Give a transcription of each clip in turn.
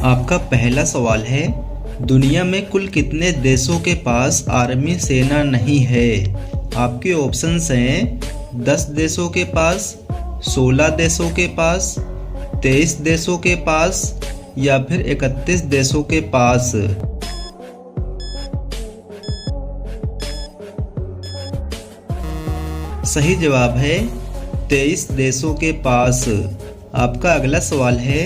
आपका पहला सवाल है, दुनिया में कुल कितने देशों के पास आर्मी सेना नहीं है? आपके ऑप्शंस हैं 10 देशों के पास, 16 देशों के पास, 23 देशों के पास या फिर 31 देशों के पास। सही जवाब है 23 देशों के पास। आपका अगला सवाल है,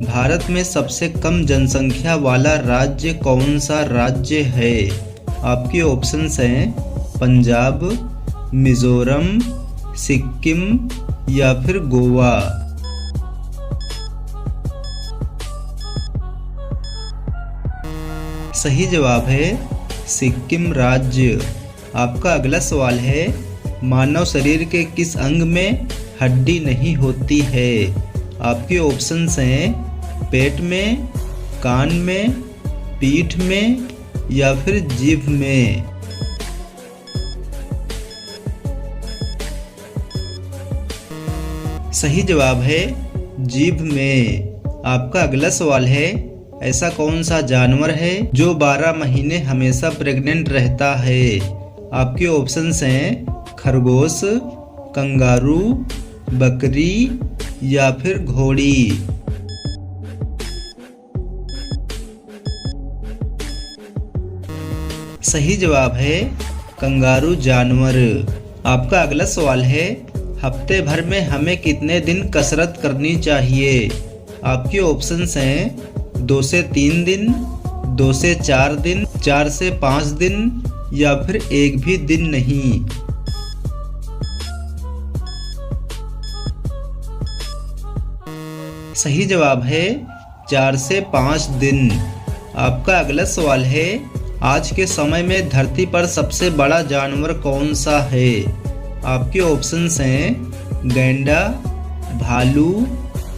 भारत में सबसे कम जनसंख्या वाला राज्य कौन सा राज्य है? आपके ऑप्शंस हैं पंजाब, मिजोरम, सिक्किम या फिर गोवा। सही जवाब है सिक्किम राज्य। आपका अगला सवाल है, मानव शरीर के किस अंग में हड्डी नहीं होती है? आपके ऑप्शंस हैं पेट में, कान में, पीठ में या फिर जीभ में। सही जवाब है जीभ में। आपका अगला सवाल है, ऐसा कौन सा जानवर है जो 12 महीने हमेशा प्रेग्नेंट रहता है? आपके ऑप्शंस हैं खरगोश, कंगारू, बकरी या फिर घोड़ी। सही जवाब है कंगारू जानवर। आपका अगला सवाल है, हफ्ते भर में हमें कितने दिन कसरत करनी चाहिए? आपके ऑप्शंस हैं 2 से 3 दिन, 2 से 4 दिन, 4 से 5 दिन या फिर एक भी दिन नहीं। सही जवाब है 4 से 5 दिन। आपका अगला सवाल है, आज के समय में धरती पर सबसे बड़ा जानवर कौन सा है? आपके ऑप्शंस हैं गैंडा, भालू,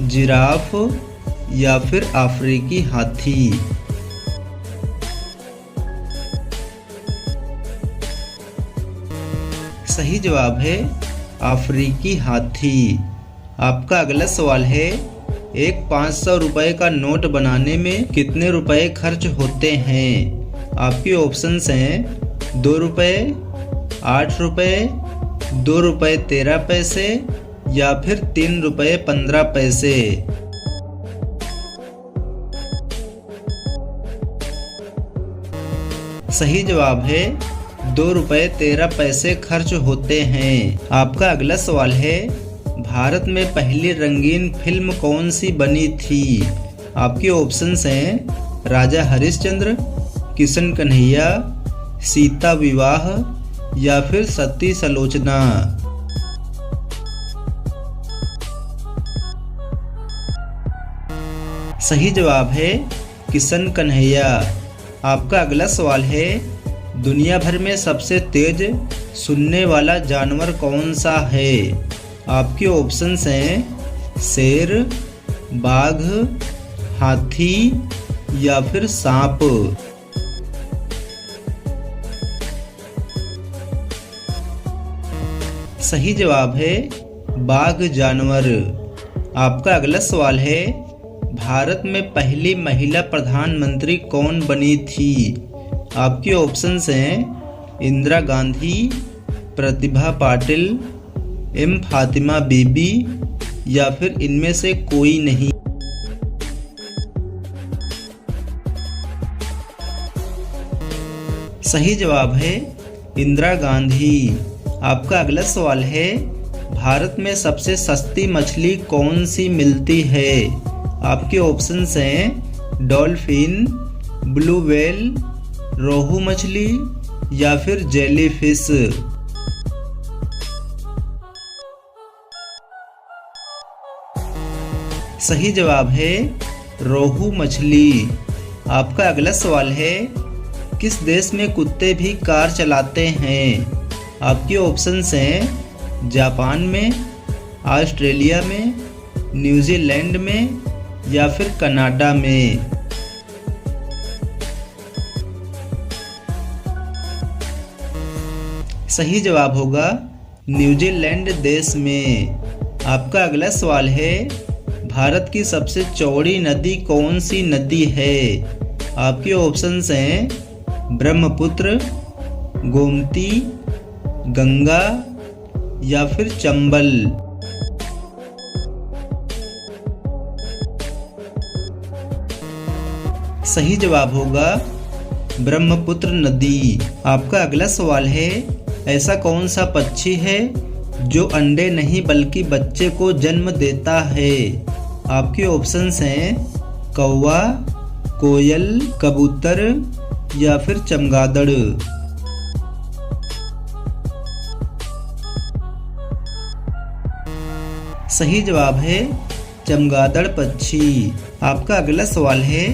जिराफ या फिर अफ्रीकी हाथी। सही जवाब है अफ्रीकी हाथी। आपका अगला सवाल है, एक 500 रुपए का नोट बनाने में कितने रुपए खर्च होते हैं? आपके ऑप्शंस हैं 2 रुपये, 8 रुपये, 2 रुपये 13 पैसे या फिर 3 रुपये 15 पैसे। सही जवाब है 2 रुपये 13 पैसे खर्च होते हैं। आपका अगला सवाल है, भारत में पहली रंगीन फिल्म कौन सी बनी थी? आपके ऑप्शंस हैं राजा हरिश्चंद्र, किशन कन्हैया, सीता विवाह या फिर सती सलोचना। सही जवाब है किशन कन्हैया। आपका अगला सवाल है, दुनिया भर में सबसे तेज सुनने वाला जानवर कौन सा है? आपके ऑप्शंस हैं शेर, बाघ, हाथी या फिर सांप। सही जवाब है बाघ जानवर। आपका अगला सवाल है, भारत में पहली महिला प्रधानमंत्री कौन बनी थी? आपके ऑप्शंस हैं इंदिरा गांधी, प्रतिभा पाटिल, एम फातिमा बीबी या फिर इनमें से कोई नहीं। सही जवाब है इंदिरा गांधी। आपका अगला सवाल है, भारत में सबसे सस्ती मछली कौन सी मिलती है? आपके ऑप्शंस हैं डॉल्फिन, ब्लू व्हेल, रोहू मछली या फिर जेलीफिश। सही जवाब है रोहू मछली। आपका अगला सवाल है, किस देश में कुत्ते भी कार चलाते हैं? आपके ऑप्शंस हैं जापान में, ऑस्ट्रेलिया में, न्यूजीलैंड में या फिर कनाडा में। सही जवाब होगा न्यूजीलैंड देश में। आपका अगला सवाल है, भारत की सबसे चौड़ी नदी कौन सी नदी है? आपके ऑप्शंस हैं ब्रह्मपुत्र, गोमती, गंगा या फिर चंबल। सही जवाब होगा ब्रह्मपुत्र नदी। आपका अगला सवाल है, ऐसा कौन सा पक्षी है जो अंडे नहीं बल्कि बच्चे को जन्म देता है? आपके ऑप्शंस हैं कौवा, कोयल, कबूतर या फिर चमगादड़। सही जवाब है चमगादड़ पक्षी। आपका अगला सवाल है,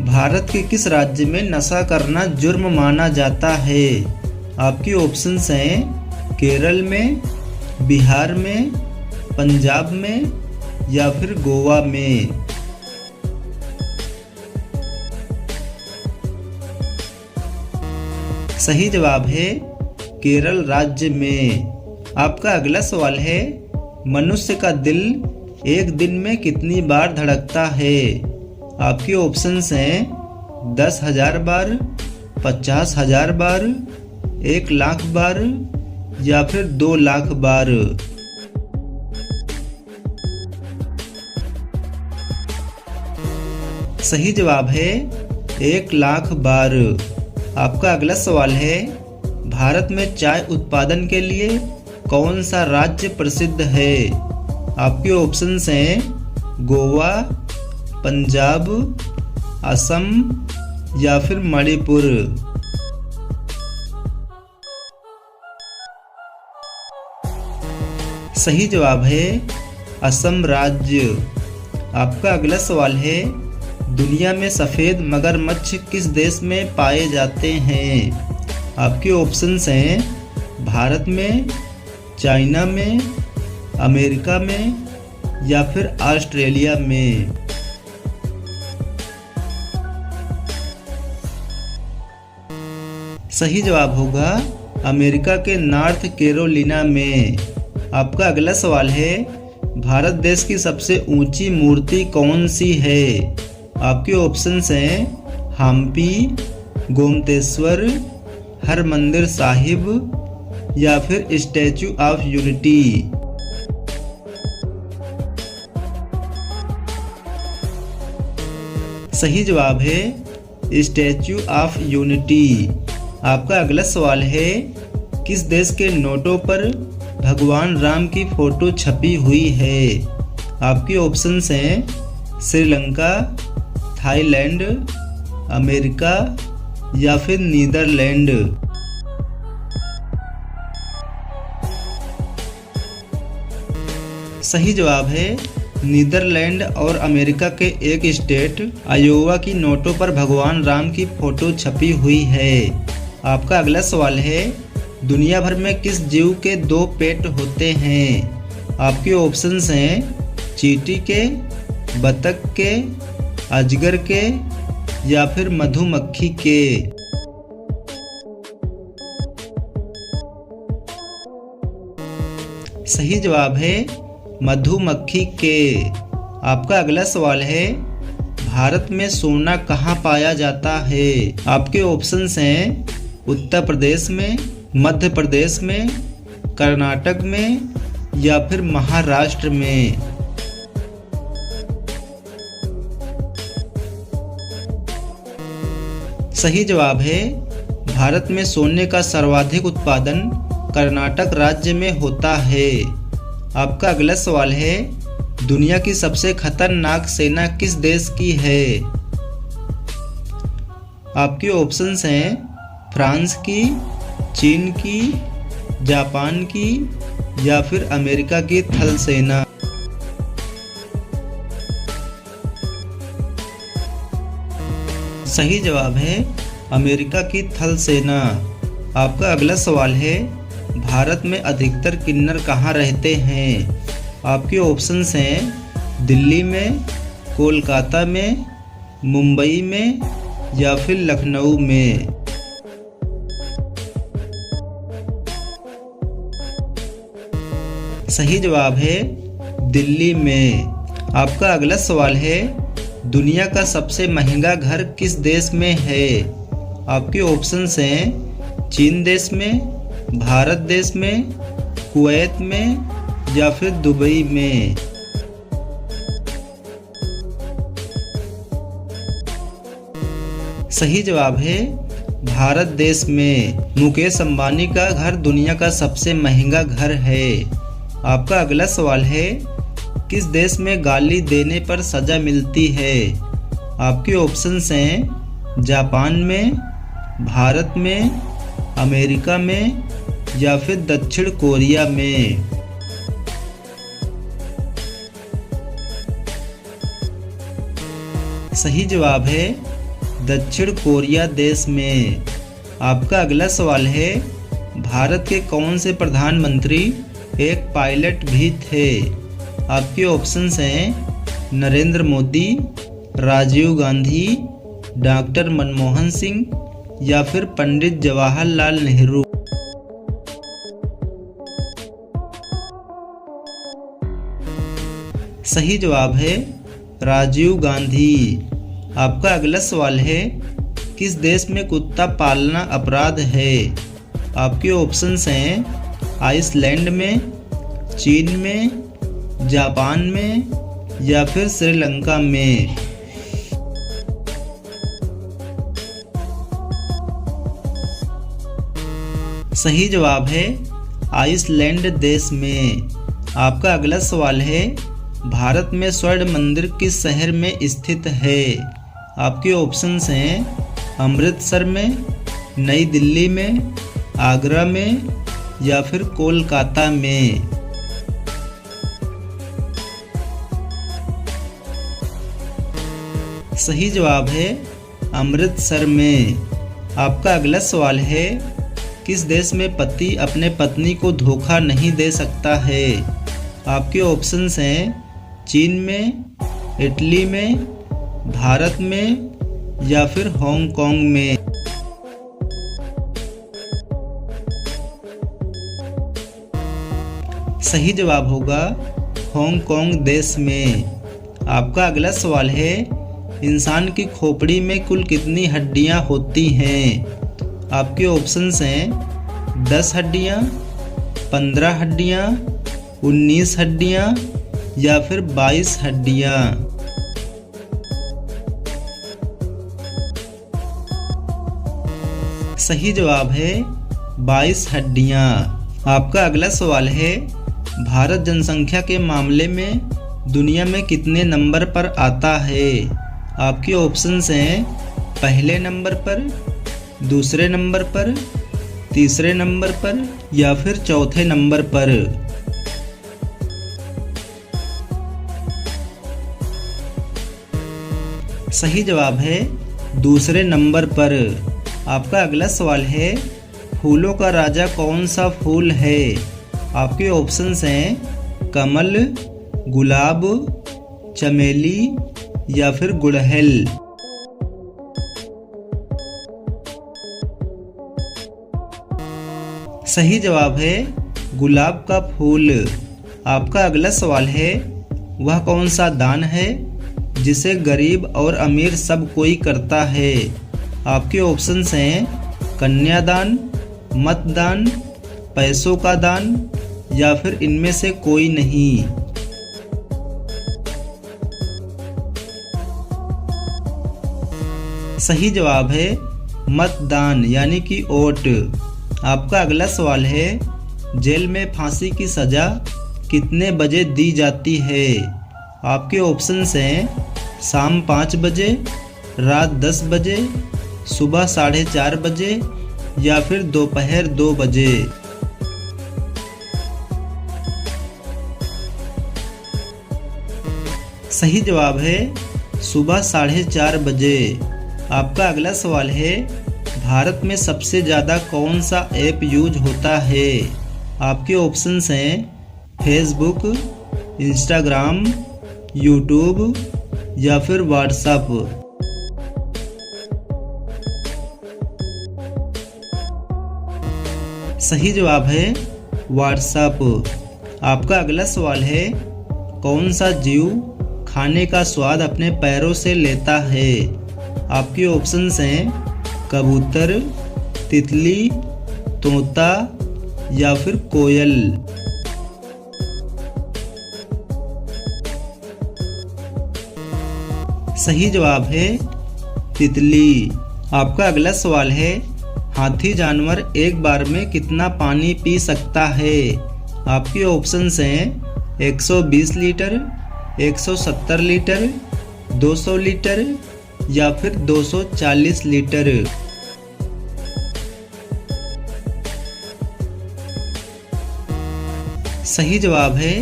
भारत के किस राज्य में नशा करना जुर्म माना जाता है? आपके ऑप्शंस हैं केरल में, बिहार में, पंजाब में या फिर गोवा में। सही जवाब है केरल राज्य में। आपका अगला सवाल है, मनुष्य का दिल एक दिन में कितनी बार धड़कता है? आपके ऑप्शंस हैं 10,000 बार, 50,000 बार, 1,00,000 बार या फिर 2,00,000 बार। सही जवाब है 1,00,000 बार। आपका अगला सवाल है, भारत में चाय उत्पादन के लिए कौन सा राज्य प्रसिद्ध है? आपके ऑप्शंस हैं गोवा, पंजाब, असम या फिर मणिपुर। सही जवाब है असम राज्य। आपका अगला सवाल है, दुनिया में सफ़ेद मगरमच्छ किस देश में पाए जाते हैं? आपके ऑप्शंस हैं भारत में, चाइना में, अमेरिका में या फिर ऑस्ट्रेलिया में। सही जवाब होगा अमेरिका के नॉर्थ कैरोलिना में। आपका अगला सवाल है, भारत देश की सबसे ऊंची मूर्ति कौन सी है? आपके ऑप्शंस हैं हम्पी, गोमतेश्वर, हरमंदिर साहिब या फिर स्टैचू ऑफ यूनिटी। सही जवाब है स्टैचू ऑफ यूनिटी। आपका अगला सवाल है, किस देश के नोटों पर भगवान राम की फोटो छपी हुई है? आपके ऑप्शंस हैं श्रीलंका, थाईलैंड, अमेरिका या फिर नीदरलैंड। सही जवाब है नीदरलैंड और अमेरिका के एक स्टेट आयोवा की नोटों पर भगवान राम की फोटो छपी हुई है। आपका अगला सवाल है, दुनिया भर में किस जीव के 2 पेट होते हैं? आपके ऑप्शंस हैं चींटी के, बतख के, अजगर के या फिर मधुमक्खी के। सही जवाब है मधुमक्खी के। आपका अगला सवाल है, भारत में सोना कहाँ पाया जाता है? आपके ऑप्शंस हैं उत्तर प्रदेश में, मध्य प्रदेश में, कर्नाटक में या फिर महाराष्ट्र में। सही जवाब है भारत में सोने का सर्वाधिक उत्पादन कर्नाटक राज्य में होता है। आपका अगला सवाल है, दुनिया की सबसे खतरनाक सेना किस देश की है? आपके ऑप्शंस हैं फ्रांस की, चीन की, जापान की या फिर अमेरिका की थल सेना। सही जवाब है अमेरिका की थल सेना। आपका अगला सवाल है, भारत में अधिकतर किन्नर कहाँ रहते हैं? आपके ऑप्शंस हैं दिल्ली में, कोलकाता में, मुंबई में या फिर लखनऊ में। सही जवाब है दिल्ली में। आपका अगला सवाल है, दुनिया का सबसे महंगा घर किस देश में है? आपके ऑप्शंस हैं चीन देश में, भारत देश में, कुवैत में या फिर दुबई में। सही जवाब है भारत देश में। मुकेश अंबानी का घर दुनिया का सबसे महंगा घर है। आपका अगला सवाल है, किस देश में गाली देने पर सजा मिलती है? आपके ऑप्शंस हैं जापान में, भारत में, अमेरिका में या फिर दक्षिण कोरिया में। सही जवाब है दक्षिण कोरिया देश में। आपका अगला सवाल है, भारत के कौन से प्रधानमंत्री एक पायलट भी थे? आपके ऑप्शंस हैं नरेंद्र मोदी, राजीव गांधी, डॉक्टर मनमोहन सिंह या फिर पंडित जवाहरलाल नेहरू। सही जवाब है राजीव गांधी। आपका अगला सवाल है, किस देश में कुत्ता पालना अपराध है? आपके ऑप्शंस हैं आइसलैंड में, चीन में, जापान में या फिर श्रीलंका में। सही जवाब है आइसलैंड देश में। आपका अगला सवाल है, भारत में स्वर्ण मंदिर किस शहर में स्थित है? आपके ऑप्शंस हैं अमृतसर में, नई दिल्ली में, आगरा में या फिर कोलकाता में। सही जवाब है अमृतसर में। आपका अगला सवाल है, किस देश में पति अपने पत्नी को धोखा नहीं दे सकता है? आपके ऑप्शंस हैं चीन में, इटली में, भारत में या फिर हांगकांग में। सही जवाब होगा हांगकांग देश में। आपका अगला सवाल है, इंसान की खोपड़ी में कुल कितनी हड्डियां होती हैं? आपके ऑप्शंस हैं 10 हड्डियां, 15 हड्डियां, 19 हड्डियां या फिर 22 हड्डियां। सही जवाब है 22 हड्डियां। आपका अगला सवाल है, भारत जनसंख्या के मामले में दुनिया में कितने नंबर पर आता है? आपके ऑप्शंस हैं पहले नंबर पर, दूसरे नंबर पर, तीसरे नंबर पर या फिर चौथे नंबर पर। सही जवाब है दूसरे नंबर पर। आपका अगला सवाल है, फूलों का राजा कौन सा फूल है? आपके ऑप्शंस हैं कमल, गुलाब, चमेली या फिर गुड़हल। सही जवाब है गुलाब का फूल। आपका अगला सवाल है, वह कौन सा दान है जिसे गरीब और अमीर सब कोई करता है? आपके ऑप्शंस हैं कन्यादान, मतदान, पैसों का दान या फिर इनमें से कोई नहीं। सही जवाब है मतदान यानी कि वोट। आपका अगला सवाल है, जेल में फांसी की सजा कितने बजे दी जाती है? आपके ऑप्शंस हैं शाम 5 बजे, रात 10 बजे, सुबह 4:30 बजे या फिर दोपहर 2 बजे। सही जवाब है सुबह 4:30 बजे। आपका अगला सवाल है, भारत में सबसे ज़्यादा कौन सा ऐप यूज होता है? आपके ऑप्शंस हैं फेसबुक, इंस्टाग्राम, यूट्यूब या फिर व्हाट्सएप। सही जवाब है व्हाट्सएप। आपका अगला सवाल है, कौन सा जीव खाने का स्वाद अपने पैरों से लेता है? आपके ऑप्शंस हैं कबूतर, तितली, तोता या फिर कोयल। सही जवाब है तितली। आपका अगला सवाल है, हाथी जानवर एक बार में कितना पानी पी सकता है? आपके ऑप्शंस हैं 120 लीटर, 170 लीटर, 200 लीटर या फिर 240 लीटर। सही जवाब है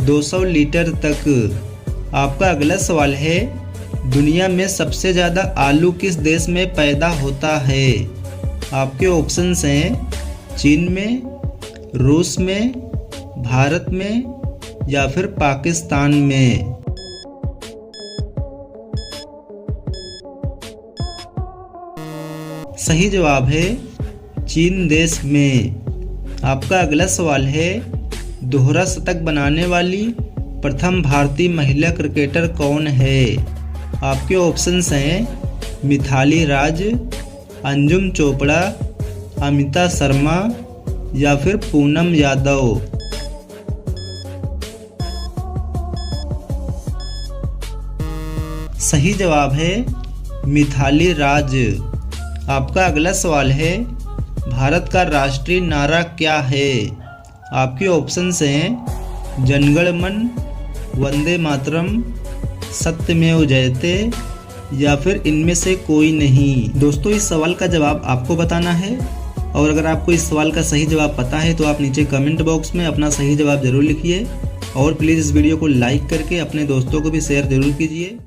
200 लीटर तक। आपका अगला सवाल है, दुनिया में सबसे ज़्यादा आलू किस देश में पैदा होता है? आपके ऑप्शंस हैं चीन में, रूस में, भारत में या फिर पाकिस्तान में। सही जवाब है चीन देश में। आपका अगला सवाल है, दोहरा शतक बनाने वाली प्रथम भारतीय महिला क्रिकेटर कौन है? आपके ऑप्शंस हैं मिथाली राज, अंजुम चोपड़ा, अमिता शर्मा या फिर पूनम यादव। सही जवाब है मिथाली राज। आपका अगला सवाल है, भारत का राष्ट्रीय नारा क्या है? आपके ऑप्शंस हैं जनगण मन, वंदे मातरम, सत्यमेव जयते या फिर इनमें से कोई नहीं। दोस्तों, इस सवाल का जवाब आपको बताना है और अगर आपको इस सवाल का सही जवाब पता है तो आप नीचे कमेंट बॉक्स में अपना सही जवाब जरूर लिखिए और प्लीज़ इस वीडियो को लाइक करके अपने दोस्तों को भी शेयर जरूर कीजिए।